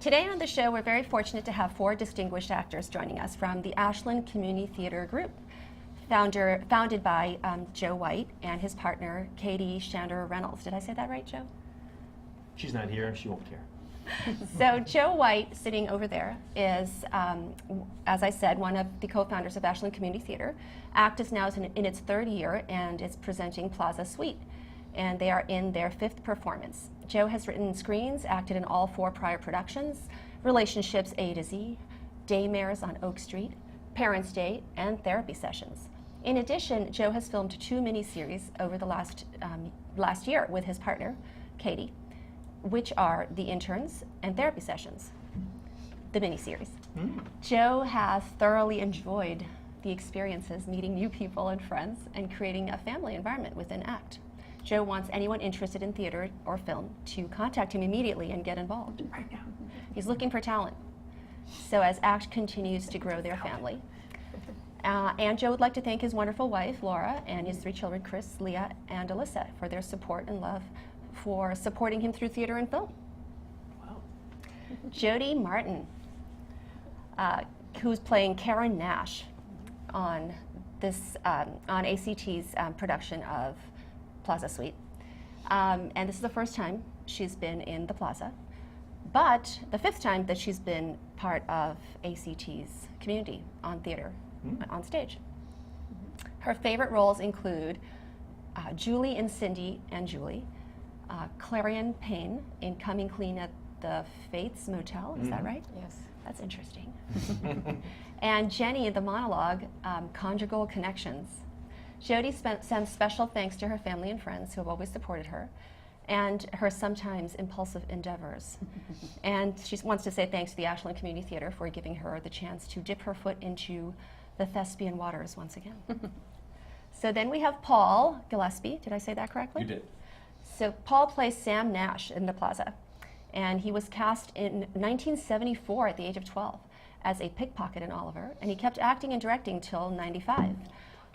Today on the show, we're very fortunate to have 4 distinguished actors joining us from the Ashland Community Theater Group, founded by Joe White and his partner, Katie Shander Reynolds. Did I say that right, Joe? She's not here, she won't care. So Joe White, sitting over there, is, as I said, one of the co-founders of Ashland Community Theater. ACT is now in its 3rd year and is presenting Plaza Suite, and they are in their 5th performance. Joe has written screens, acted in all 4 prior productions: Relationships A to Z, Daymares on Oak Street, Parents' Day, and Therapy Sessions. In addition, Joe has filmed 2 miniseries over the last year with his partner, Katie, which are The Interns and Therapy Sessions, the miniseries. Joe has thoroughly enjoyed the experiences, meeting new people and friends, and creating a family environment within ACT. Joe wants anyone interested in theater or film to contact him immediately and get involved. Right now. He's looking for talent. So as ACT continues to grow their family. And Joe would like to thank his wonderful wife, Laura, and his 3 children, Chris, Leah, and Alyssa, for their support and love for supporting him through theater and film. Wow. Jody Martin, who's playing Karen Nash on this on ACT's production of Plaza Suite. And this is the first time she's been in the Plaza, but the 5th time that she's been part of ACT's community on theater, on stage. Her favorite roles include Julie in Cindy and Julie, Clarion Payne in Coming Clean at the Fates Motel, is that right? Yes. That's interesting. And Jenny in the monologue, Conjugal Connections. Jody sends special thanks to her family and friends who have always supported her, and her sometimes impulsive endeavors. And she wants to say thanks to the Ashland Community Theater for giving her the chance to dip her foot into the thespian waters once again. So then we have Paul Gillespie. Did I say that correctly? You did. So Paul plays Sam Nash in the Plaza, and he was cast in 1974 at the age of 12 as a pickpocket in Oliver, and he kept acting and directing till 95,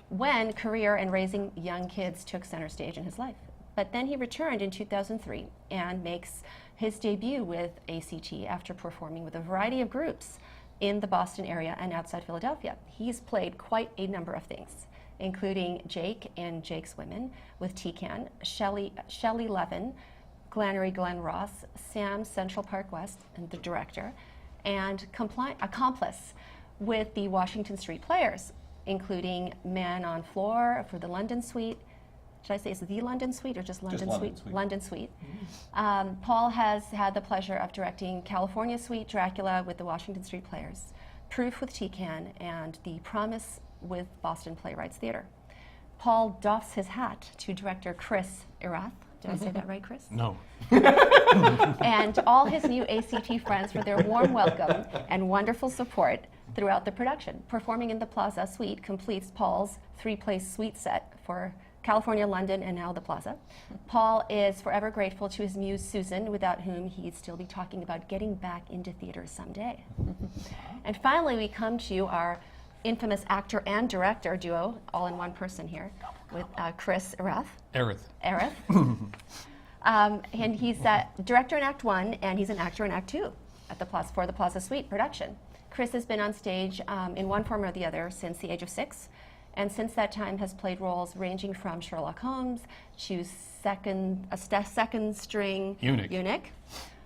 when career and raising young kids took center stage in his life. But then he returned in 2003 and makes his debut with ACT after performing with a variety of groups in the Boston area and outside Philadelphia. He's played quite a number of things, including Jake in Jake's Women with T-Can, Shelley Levin, Glannery Glenn Ross, Sam Central Park West, and the director, and accomplice with the Washington Street Players, including Man on Floor for the London Suite. Should I say it's the London Suite or just London Suite? London Suite. Paul has had the pleasure of directing California Suite, Dracula with the Washington Street Players, Proof with T-Can, and The Promise with Boston Playwrights Theater. Paul doffs his hat to director Chris Erath. Did I say that right, Chris? No. And all his new ACT friends for their warm welcome and wonderful support throughout the production. Performing in the Plaza Suite completes Paul's 3-place suite set for California, London, and now the Plaza. Paul is forever grateful to his muse, Susan, without whom he'd still be talking about getting back into theater someday. And finally, we come to our infamous actor and director duo, all in one person here, with Chris Erath. Erath. And he's a director in Act 1, and he's an actor in Act 2 at the Plaza, for the Plaza Suite production. Chris has been on stage in one form or the other since the age of 6, and since that time has played roles ranging from Sherlock Holmes to second string eunuch.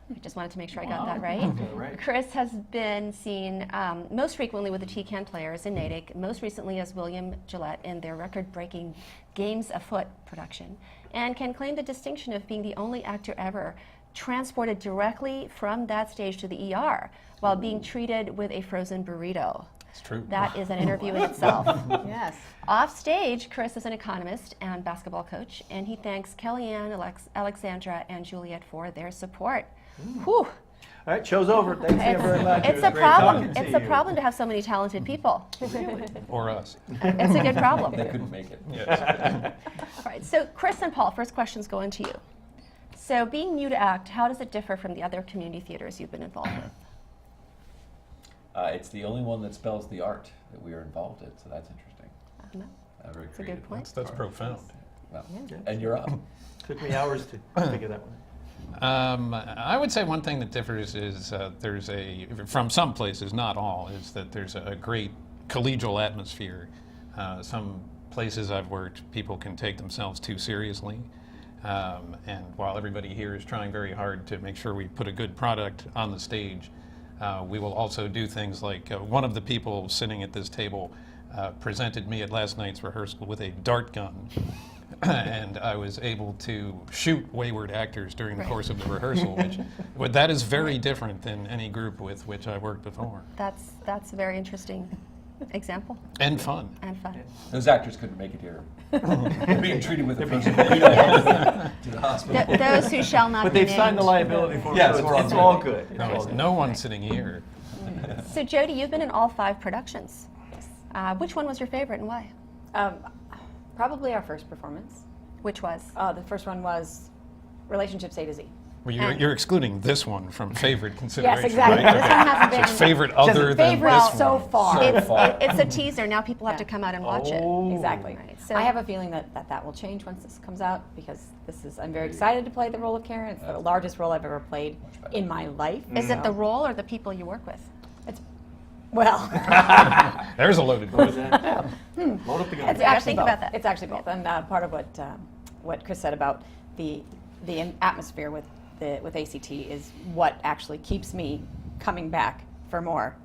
I just wanted to make sure I got that right. Right. Chris has been seen most frequently with the T-Can Players in Natick, most recently as William Gillette in their record-breaking Games Afoot production, and can claim the distinction of being the only actor ever transported directly from that stage to the ER while being treated with a frozen burrito. It's true. That is an interview in itself. Yes. Off stage, Chris is an economist and basketball coach, and he thanks Kellyanne, Alexandra, and Juliet for their support. Whew. All right, show's over. Thank you very much. It's It a was great problem. talking to It's a you. problem to have so many talented people. Or us. It's a good problem. They couldn't make it. Yes. All right, so Chris and Paul, first questions go into you. So being new to ACT, how does it differ from the other community theaters you've been involved with? It's the only one that spells the art that we are involved in, so that's interesting. No. Very That's a good creative. point. That's profound. Well, Yeah. and you're up. Took me hours to figure that one I would say one thing that differs is from some places, not all, is that there's a great collegial atmosphere. Some places I've worked, people can take themselves too seriously. And while everybody here is trying very hard to make sure we put a good product on the stage, we will also do things like one of the people sitting at this table presented me at last night's rehearsal with a dart gun. And I was able to shoot wayward actors during the course of the rehearsal, which that is very different than any group with which I worked before. That's a very interesting example. And fun. And fun. Those actors couldn't make it here. They're being treated with a to the hospital. Those who shall not But be they've named. signed the liability for it, Yes, so we're all it's good. all good. It's No, all it's good. no one sitting here. So Jody, you've been in all 5 productions. Which one was your favorite and why? Probably our first performance. Which was? The first one was Relationships A to Z. Well, you're excluding this one from favorite consideration. exactly. Right? This one hasn't So been- it's favorite other than Favorite this so one. far. It's a teaser. Now people have to Yeah. come out and watch it. Oh. Exactly. Right, so- I have a feeling that will change once this comes out because I'm very excited to play the role of Karen. It's the largest role I've ever played in my life. Is it the role or the people you work with? It's, well, There's a loaded What was question. that? Load up the gun. it's Yeah, actually think both. about that. It's actually both. And part of what Chris said about the atmosphere with ACT is what actually keeps me coming back for more,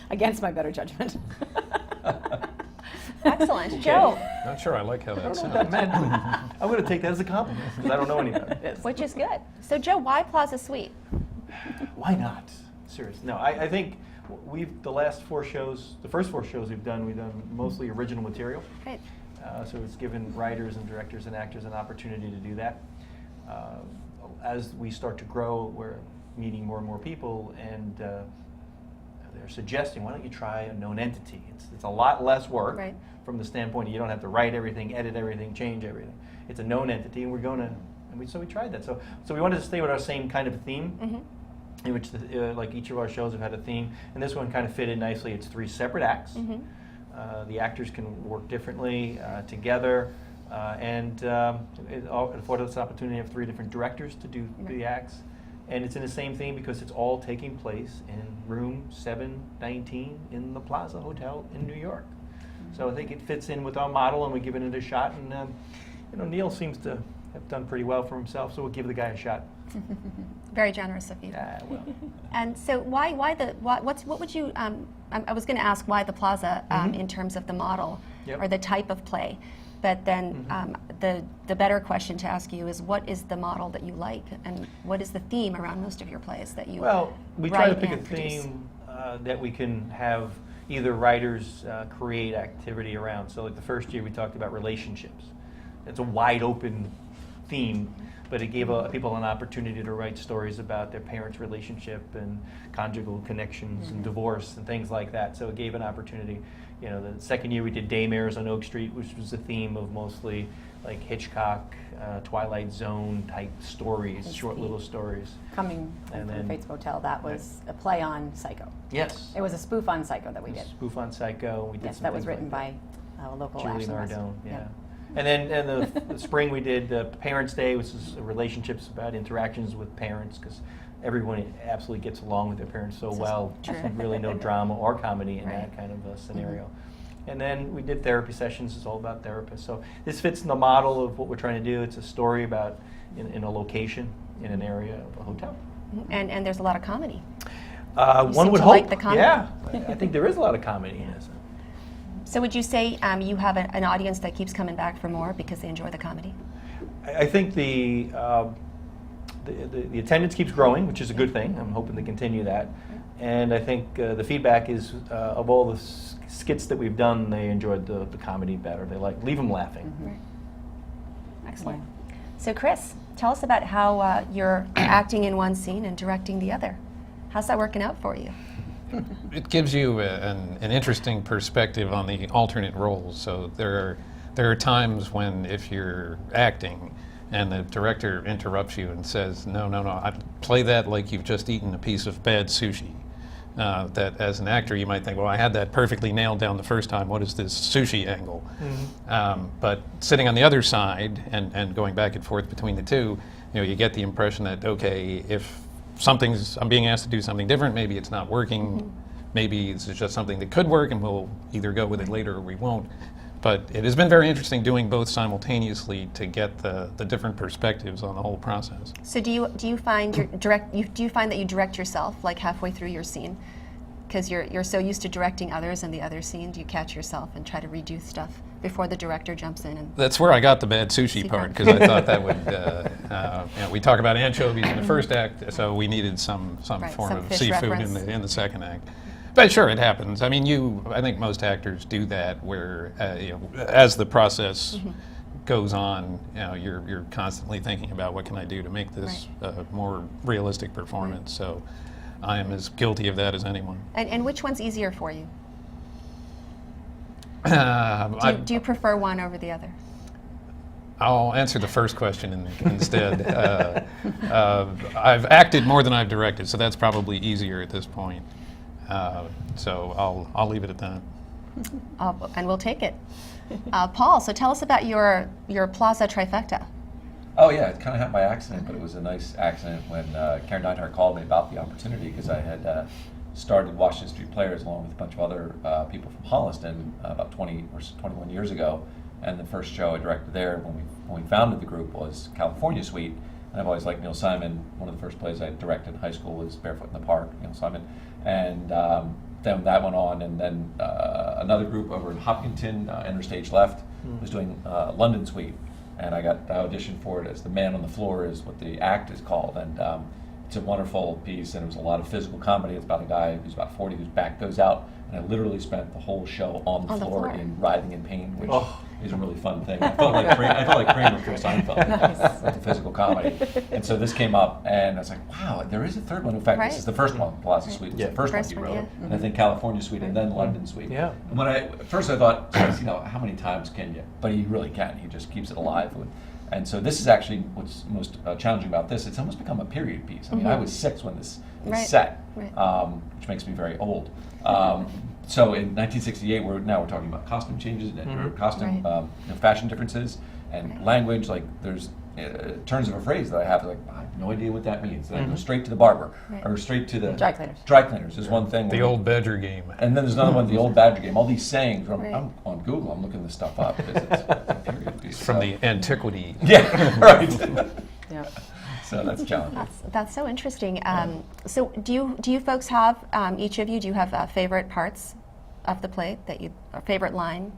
against my better judgment. Excellent. Joe, Not sure I like how I that don't know what sounds. that meant. I'm going to take that as a compliment because I don't know any better. which is good. So Joe, why Plaza Suite? Why not? Seriously. No, I think the last 4 shows, the first 4 shows we've done mostly original material. Great. So it's given writers and directors and actors an opportunity to do that. As we start to grow, we're meeting more and more people, and they're suggesting, why don't you try a known entity? It's a lot less work Right. from the standpoint you don't have to write everything, edit everything, change everything. It's a known entity, and so we tried that. So we wanted to stay with our same kind of theme. Mm-hmm. In which, like each of our shows have had a theme, and this one kind of fit in nicely. It's 3 separate acts. Mm-hmm. The actors can work differently together, and it afforded us an opportunity to have 3 different directors to do the acts. And it's in the same theme because it's all taking place in room 719 in the Plaza Hotel in New York. So I think it fits in with our model, and we're giving it a shot. And Neil seems to have done pretty well for himself, so we'll give the guy a shot. Very generous of you. Well. And so what would you, I was going to ask why the Plaza in terms of the model Yep. or the type of play, but then the better question to ask you is what is the model that you like and what is the theme around most of your plays that you Well, we try to write pick a and produce? theme that we can have either writers create activity around. So like the first year we talked about relationships. It's a wide open theme, but it gave people an opportunity to write stories about their parents' relationship and conjugal connections and divorce and things like that. So it gave an opportunity. The second year we did Daymares on Oak Street, which was a theme of mostly like Hitchcock, Twilight Zone type stories, short little stories. Coming And from then- Fates Motel, that was a play on Psycho. Yes. It was a spoof on Psycho that we did. Spoof on Psycho. We did Yes, some that was things written like by a local Julie Ashley West. Nardone, yeah. And then in the spring we did Parents' Day, which is relationships about interactions with parents, because everyone absolutely gets along with their parents so well. true. There's really no drama or comedy in Right. that kind of a scenario. And then we did therapy sessions. It's all about therapists. So this fits in the model of what we're trying to do. It's a story about in a location, in an area of a hotel. And there's a lot of comedy. One seem would to hope. like the comedy. Yeah, I think there is a lot of comedy in this. So would you say you have an audience that keeps coming back for more because they enjoy the comedy? I think the attendance keeps growing, which is a good thing. I'm hoping to continue that. And I think the feedback is of all the skits that we've done, they enjoyed the comedy better. They leave them laughing. Right. Excellent. So Chris, tell us about how you're acting in one scene and directing the other. How's that working out for you? It gives you an interesting perspective on the alternate roles. So there are times when if you're acting and the director interrupts you and says, no, I play that like you've just eaten a piece of bad sushi. That as an actor you might think, well, I had that perfectly nailed down the first time, what is this sushi angle? But sitting on the other side and going back and forth between the two, you get the impression that, okay, if I'm being asked to do something different, maybe it's not working, maybe this is just something that could work and we'll either go with it later or we won't. But it has been very interesting doing both simultaneously to get the different perspectives on the whole process. So do you find do you find that you direct yourself like halfway through your scene? Because you're so used to directing others in the other scene, do you catch yourself and try to redo stuff before the director jumps in? And That's where I got the bad sushi part, because I thought that would, we talk about anchovies in the first act, so we needed some Right, form some of fish seafood reference. in the second act. But sure, it happens. I mean, I think most actors do that, where as the process goes on, you're constantly thinking about what can I do to make this a more realistic performance. So I am as guilty of that as anyone. And which one's easier for you? Do you prefer one over the other? I'll answer the first question instead. I've acted more than I've directed, so that's probably easier at this point. So I'll leave it at that. And we'll take it. Paul, so tell us about your Plaza trifecta. Oh yeah, it kind of happened by accident, but it was a nice accident when Karen Deinhardt called me about the opportunity, because I had started Washington Street Players along with a bunch of other people from Holliston about 20 or 21 years ago, and the first show I directed there when we founded the group was California Suite, and I've always liked Neil Simon. One of the first plays I directed in high school was Barefoot in the Park, Neil Simon, and then that went on, and then another group over in Hopkinton, Enter Stage Left, was doing London Suite, and I got auditioned for it as the man on the floor is what the act is called, and it's a wonderful piece, and it was a lot of physical comedy. It's about a guy who's about 40 whose back goes out, and I literally spent the whole show on the floor in writhing in pain, which is a really fun thing. I felt like Kramer from Seinfeld with the physical comedy. And so this came up, and I was like, wow, there is a third one. In fact, this is the first one. Plaza Suite was the first one you wrote, and I think California Suite, and then London Suite. Yeah. And when at first I thought, how many times can you? But he really can. He just keeps it alive. And so this is actually what's most challenging about this. It's almost become a period piece. I mean, I was 6 when this is set, which makes me very old. So in 1968, we're talking about costume changes and costume fashion differences and language. Like there's turns of a phrase that I have like I have no idea what that means. And I go straight to the barber or straight to the Dry cleaners. Dry cleaners is one thing. The old Badger game. And then there's another one, the old Badger game. All these sayings. I'm on Google. I'm looking this stuff up because it's a period piece. From the antiquity. Yeah, right. Yeah. So that's challenging. That's so interesting. So do you folks have, each of you, do you have favorite parts of the play, or favorite line?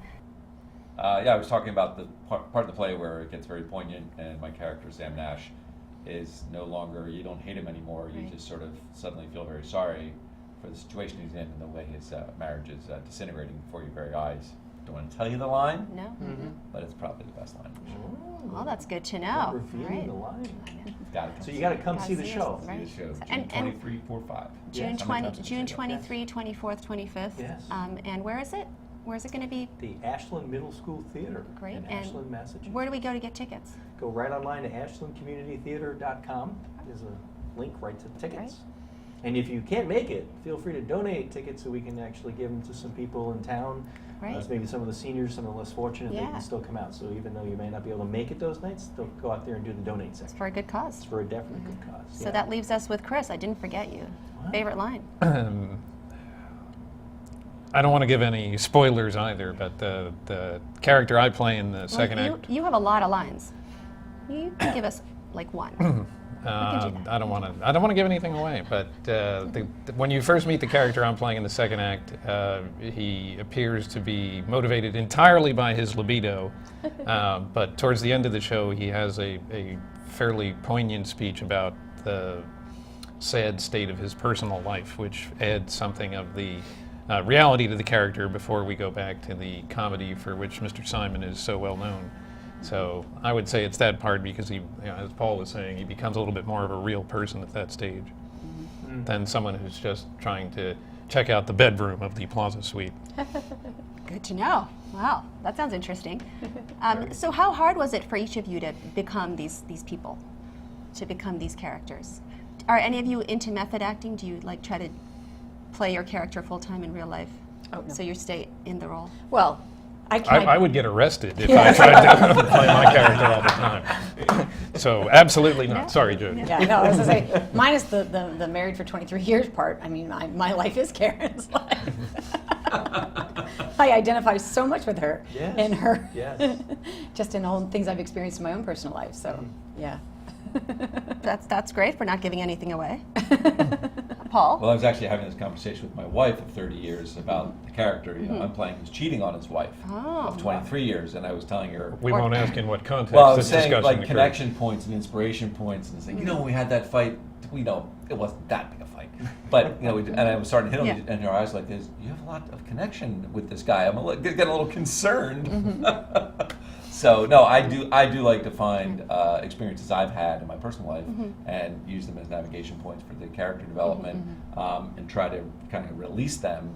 I was talking about the part of the play where it gets very poignant, and my character, Sam Nash, is no longer, you don't hate him anymore, you just sort of suddenly feel very sorry for the situation he's in and the way his marriage is disintegrating before your very eyes. Don't want to tell you the line, No? but it's probably the best line for sure. Well, that's good to know. Revealing the line. Got it. So you got to come see the see show. us, right. See the show, And- June 23, 4, 5. June Yes. How many 20, times have you June seen it? 23, 24th, 25th. Yes. And where is it? Where's it going to be? The Ashland Middle School Theater Great. in And Ashland, Massachusetts. Where do we go to get tickets? Go right online to ashlandcommunitytheater.com. There's a link right to the tickets. Right. And if you can't make it, feel free to donate tickets so we can actually give them to some people in town. Right. Maybe some of the seniors, some of the less fortunate, they Yeah. can still come out. So even though you may not be able to make it those nights, they'll go out there and do the donate It's section. for a good cause. It's for a definite good cause. So yeah. that leaves us with Chris. I didn't forget you. Wow. Favorite line? I don't want to give any spoilers either, but the character I play in the second Well, act. you have a lot of lines. You can give us like one. can do that. I don't want to give anything away, but when you first meet the character I'm playing in the second act, he appears to be motivated entirely by his libido, but towards the end of the show, he has a fairly poignant speech about the sad state of his personal life, which adds something of the reality to the character before we go back to the comedy for which Mr. Simon is so well known. So I would say it's that part because he, as Paul was saying, he becomes a little bit more of a real person at that stage than someone who's just trying to check out the bedroom of the Plaza Suite. Good to know. Wow, that sounds interesting. So how hard was it for each of you to become these people, to become these characters? Are any of you into method acting? Do you like try to play your character full time in real life? Oh, no. So you stay in the role? Well, I tried. I would get arrested if I tried to play my character all the time. So absolutely not. Sorry, Jody. Yeah, no, I was gonna say, minus the married for 23 years part, I mean, my life is Karen's life. I identify so much with her Yes, in her, yes. just in all things I've experienced in my own personal life, so, yeah. That's great for not giving anything away. Paul? Well, I was actually having this conversation with my wife of 30 years about the character. You know, I'm playing who's cheating on his wife Oh. of 23 years, and I was telling her. We won't ask in what context Well, I this was saying discussion like occurred. connection points and inspiration points, and saying, you know, when we had that fight, we know it wasn't that big a fight, but you know, and I was starting to hit on Yeah. and her eyes like this. You have a lot of connection with this guy. I'm getting a little concerned. So no, I do like to find experiences I've had in my personal life and use them as navigation points for the character development, and try to kind of release them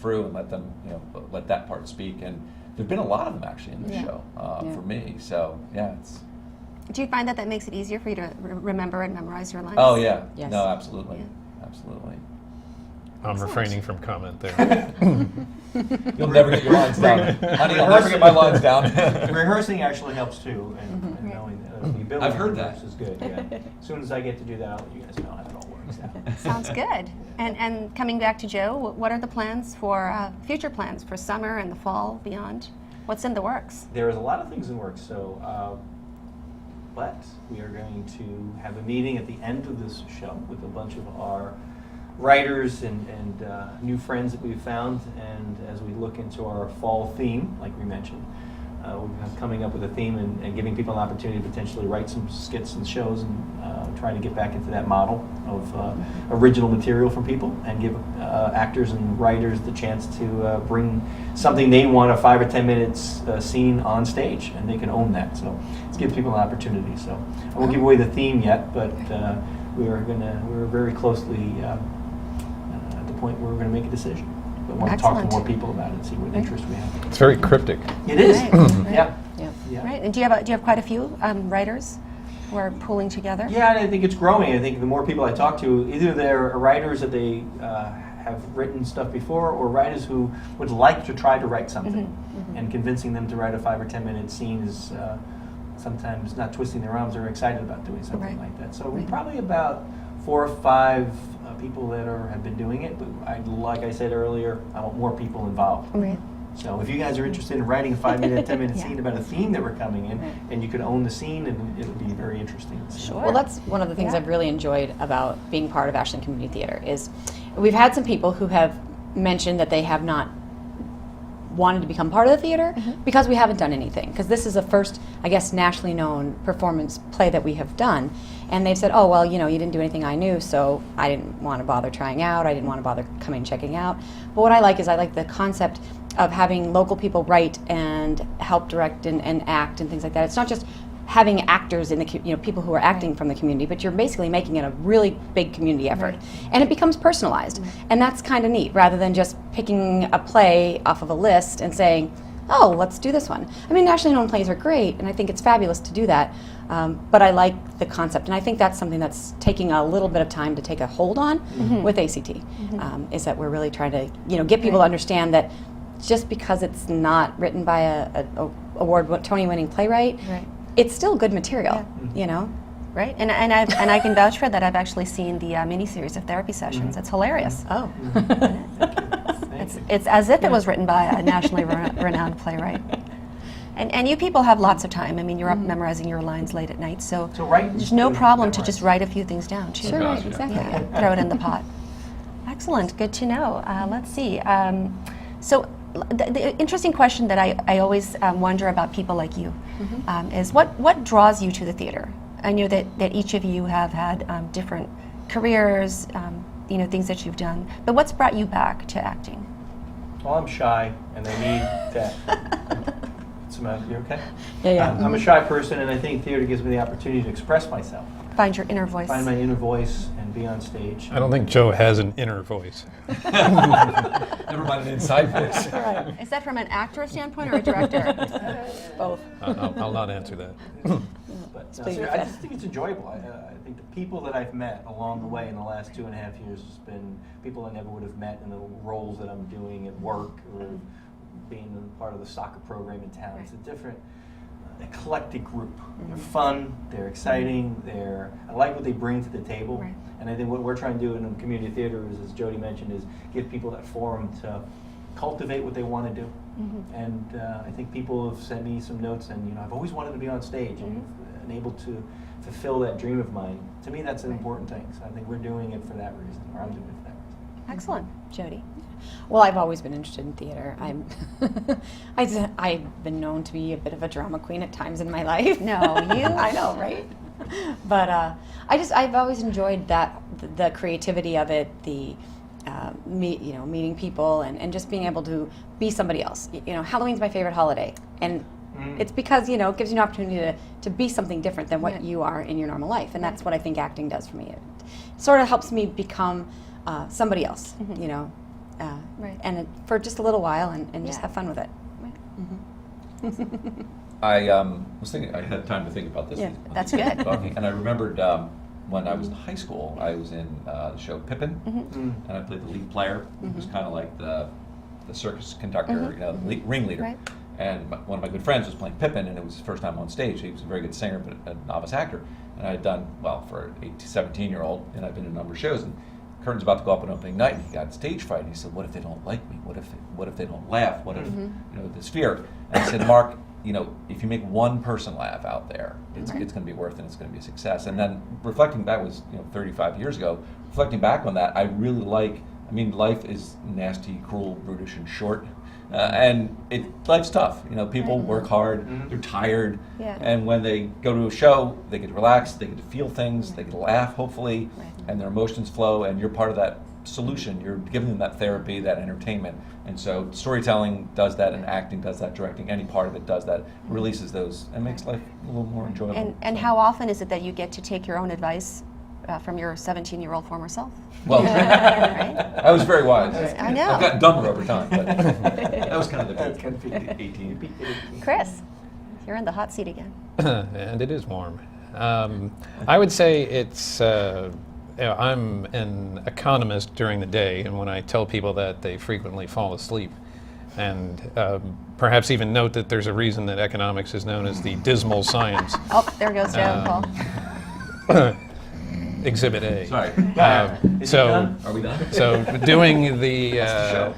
through and let them, you know, let that part speak. And there've been a lot of them actually in this Yeah. show Yeah. for me. So yeah, it's. Do you find that makes it easier for you to remember and memorize your lines? Oh yeah, Yes. no, absolutely, Yeah. absolutely. I'm refraining from comment there. You'll never get your lines down, honey. I'll never get my lines down. Rehearsing actually helps too, and knowing the ability I've heard to that. rehearse is good. Yeah. As soon as I get to do that, I'll let you guys know how it all works out. Sounds good. And coming back to Joe, what are the plans for future plans for summer and the fall beyond? What's in the works? There is a lot of things in work, so, but we are going to have a meeting at the end of this show with a bunch of our writers and new friends that we've found, and as we look into our fall theme, like we mentioned, we're coming up with a theme and giving people an opportunity to potentially write some skits and shows and trying to get back into that model of original material from people and give actors and writers the chance to bring something they want, a 5 or 10 minutes scene on stage, and they can own that. So it gives people an opportunity. So I won't give away the theme yet, but we're very closely at the point where we're going to make a decision. But want to talk to Excellent. more people about it and see what interest we have. It's very cryptic. It is. Right, right. Yeah. Yeah. Yeah. Right. And do you have quite a few writers who are pulling together? Yeah, and I think it's growing. I think the more people I talk to, either they're writers that they have written stuff before, or writers who would like to try to write something, and convincing them to write a 5 or 10 minute scene is sometimes not twisting their arms. They're excited about doing something Right. like that. So we're Right. probably about 4 or 5 people that have been doing it. But like I said earlier, I want more people involved. Right. So if you guys are interested in writing a 5 minute, 10 minute Yeah. scene about a theme that we're coming in, Right. and you could own the scene, and it would be very interesting. to see. Sure. Well, that's one of the things Yeah. I've really enjoyed about being part of Ashland Community Theater is we've had some people who have mentioned that they have not wanted to become part of the theater because we haven't done anything. Because this is the first, I guess, nationally known performance play that we have done. And they've said, oh, well, you know, you didn't do anything I knew, so I didn't want to bother trying out. I didn't want to bother coming and checking out. But what I like is I like the concept of having local people write and help direct and act and things like that. It's not just having actors in the, people who are acting from the community, but you're basically making it a really big community effort. And it becomes personalized. And that's kind of neat, rather than just picking a play off of a list and saying, oh, let's do this one. I mean, nationally known plays are great, and I think it's fabulous to do that. But I like the concept, and I think that's something that's taking a little bit of time to take a hold on with ACT, is that we're really trying to, get people to understand that just because it's not written by a Tony-winning playwright, it's still good material, Right. And I can vouch for that. I've actually seen the miniseries of therapy sessions. It's hilarious. Oh. It's as if it was written by a nationally renowned playwright. And you people have lots of time. I mean, you're up memorizing your lines late at night, so write. there's no problem to just write a few things down. Too. Sure, Gosh, right, yeah. exactly. Yeah, throw it in the pot. Excellent. Good to know. Let's see. So the interesting question that I always wonder about people like you is what draws you to the theater? I know that each of you have had different careers, things that you've done, but what's brought you back to acting? Well, I'm shy, and I need that. You okay? Yeah. I'm a shy person, and I think theater gives me the opportunity to express myself, Find your inner voice. find my inner voice, and be on stage. I don't think Joe has an inner voice. Never mind an inside voice. Is that from an actor standpoint or a director? Both. I'll not answer that. But plead your I fifth. just think it's enjoyable. I think the people that I've met along the way in the last 2.5 years has been people I never would have met in the roles that I'm doing at work or being a part of the soccer program in town. It's a different. eclectic group. They're fun, they're exciting, I like what they bring to the table. Right. And I think what we're trying to do in community theater is, as Jody mentioned, is give people that forum to cultivate what they want to do. And I think people have sent me some notes, and I've always wanted to be on stage and able to fulfill that dream of mine. To me, that's an important thing. So I think we're doing it for that reason, or I'm doing it for that reason. Excellent. Jody? Well, I've always been interested in theater. I've been known to be a bit of a drama queen at times in my life. No, you. I know, right? But I've always enjoyed the creativity of it, the meeting people and just being able to be somebody else. Halloween's my favorite holiday, and it's because it gives you an opportunity to be something different than what you are in your normal life, and that's what I think acting does for me. It sort of helps me become somebody else, Right. and for just a little while, and just have fun with it. I was thinking, I had time to think about this. Yeah, while that's you were good. talking, and I remembered when I was in high school, I was in the show Pippin, and I played the lead player, who was kind of like the circus conductor, the ringleader. Right. And one of my good friends was playing Pippin, and it was his first time on stage. He was a very good singer, but a novice actor. And I had done, well, for an 18 to 17-year-old, and I've been in a number of shows, and curtain's about to go up on opening night, and he got stage fright. And he said, "What if they don't like me? What if they don't laugh? What if this fear?" And I said, "Mark, if you make one person laugh out there, it's going to be worth it. It's going to be a success." And then reflecting back, was 35 years ago. Reflecting back on that, I really life is nasty, cruel, brutish, and short. And life's tough. People work hard, they're tired, and when they go to a show, they get to relax, they get to feel things, they get to laugh, hopefully, and their emotions flow, and you're part of that solution. You're giving them that therapy, that entertainment. And so storytelling does that, and acting does that, directing, any part of it does that, releases those, and makes life a little more enjoyable. And how often is it that you get to take your own advice from your 17-year-old former self? Well, Right? I was very wise. I know. I've gotten dumber over time, but that was kind of the peak, 18. Chris, you're in the hot seat again. And it is warm. I would say it's, I'm an economist during the day, and when I tell people that, they frequently fall asleep. And perhaps even note that there's a reason that economics is known as the dismal science. Oh, there goes Joe and Paul. Exhibit A. Sorry. Are we done? So doing the,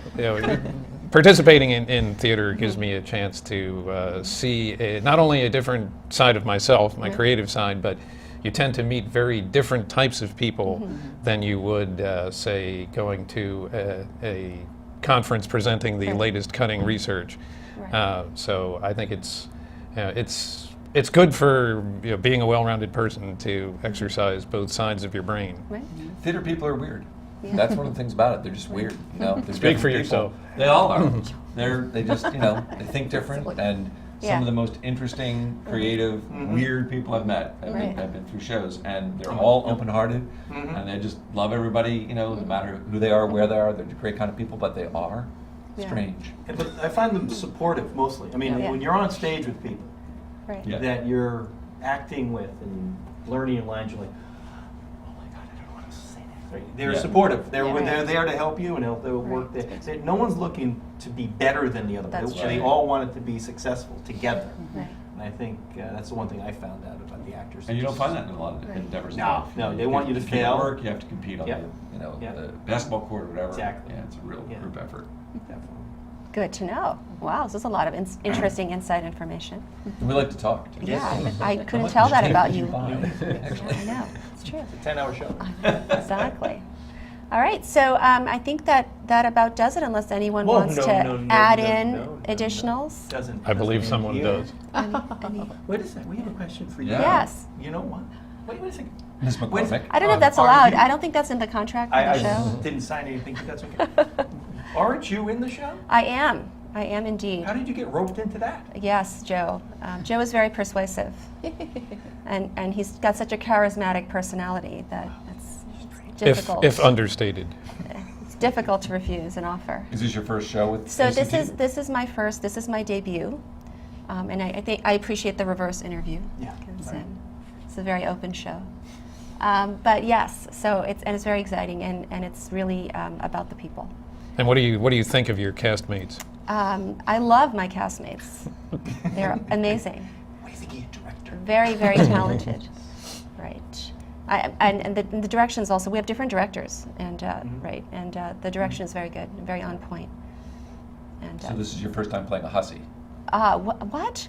participating in theater gives me a chance to see not only a different side of myself, my creative side, but you tend to meet very different types of people than you would, say, going to a conference presenting the latest cutting research. So I think it's good for being a well-rounded person to exercise both sides of your brain. Right. Theater people are weird. That's one of the things about it. They're just weird. They're Speak for different yourself. people. They all are. They just they think different, and some of the most interesting, creative, weird people I've met have been through shows, and they're all open-hearted, and they just love everybody. No matter who they are, where they are, they're the great kind of people, but they are strange. But I find them supportive mostly. I mean, when you're on stage with people that you're acting with and learning your lines, you're like, oh my God, I don't know what else to say next. Right? They're supportive. They're there to help you, and they'll work there. No one's looking to be better than the other. They all want it to be successful together. And I think that's the one thing I found out about the actors. And you don't find that in a lot of endeavors. No, they want you to compete fail. at work, you have to compete on the basketball court or whatever. Exactly. Yeah, it's a real group effort. Definitely. Good to know. Wow, this is a lot of interesting inside information. And we like to talk. Too. Yeah, I How couldn't much tell that tape about did you. buy? I know, it's true. It's a 10-hour show. Exactly. All right, so I think that about does it, unless anyone wants to add in additionals. Doesn't. I believe doesn't someone here. does. Any- Wait a second. We have a question for you. Yeah. Yes. You know what? Wait a second. Ms. McCormick. I don't know if that's Are allowed. you- I don't think that's in the contract for the I show. didn't sign anything, but that's okay. Aren't you in the show? I am indeed. How did you get roped into that? Yes, Joe. Joe is very persuasive, and he's got such a charismatic personality that it's difficult. If understated. It's difficult to refuse an offer. Is this your first show with So ACT? this is my first. This is my debut, and I think I appreciate the reverse interview. Yeah. 'Cause, it's a very open show. But yes, so it's very exciting, and it's really about the people. And what do you think of your castmates? I love my castmates. They're amazing. director. Very, very talented. Right. And the directions also, we have different directors, and right, and the direction is very good, and very on point. And So this is your first time playing a hussy. what?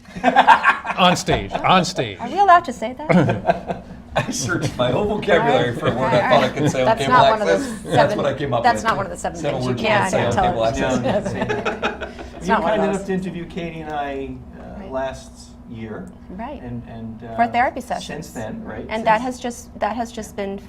On stage, on stage. Are we allowed to say that? I searched my whole vocabulary for a word I thought I could say on That's cable not one of access. those That's seven- what I came up that's with. not one of the seven things you words can't say on tell cable us. access. No, It's you not were one of kind enough those. to interview Katie and I Right. last year. Right. And For therapy sessions. Since then, right? And that has just been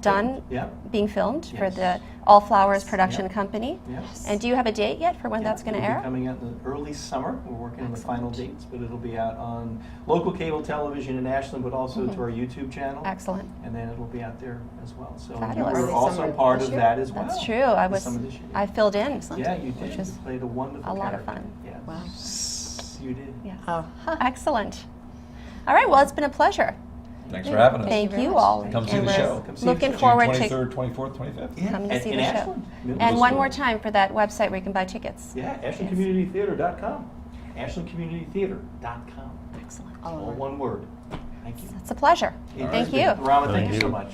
done, Yeah. being filmed for Yes. the All Flowers production Yep. company. Yes. And do you have a date yet for when that's going to It'll be air? coming out in the early summer. We're working on the final Excellent. dates, but it'll be out on local cable television in Ashland, but also to our YouTube channel. Excellent. And then it'll be out there as well. So Fabulous. you Early were also summer part this of year? that as well. That's true. I This was. summer this year. I filled in. Yeah, you did. Which was You played a wonderful a lot of character. fun. Yes. Wow. You did. Yes. Oh. Excellent. All right. Well, it's been a pleasure. Thanks for having us. Thank very you much. all. Come see And the we're show. Come see the looking show. forward June to 23rd, 24th, 25th. Yeah, coming to and see in the show. Ashland. Middle And school. one more time for that website where you can buy tickets. Yeah, AshlandCommunityTheater.com. AshlandCommunityTheater.com. Excellent. All one word. Thank you. It's a pleasure. All Thank right. you. Rama, thank Thank you so you. much.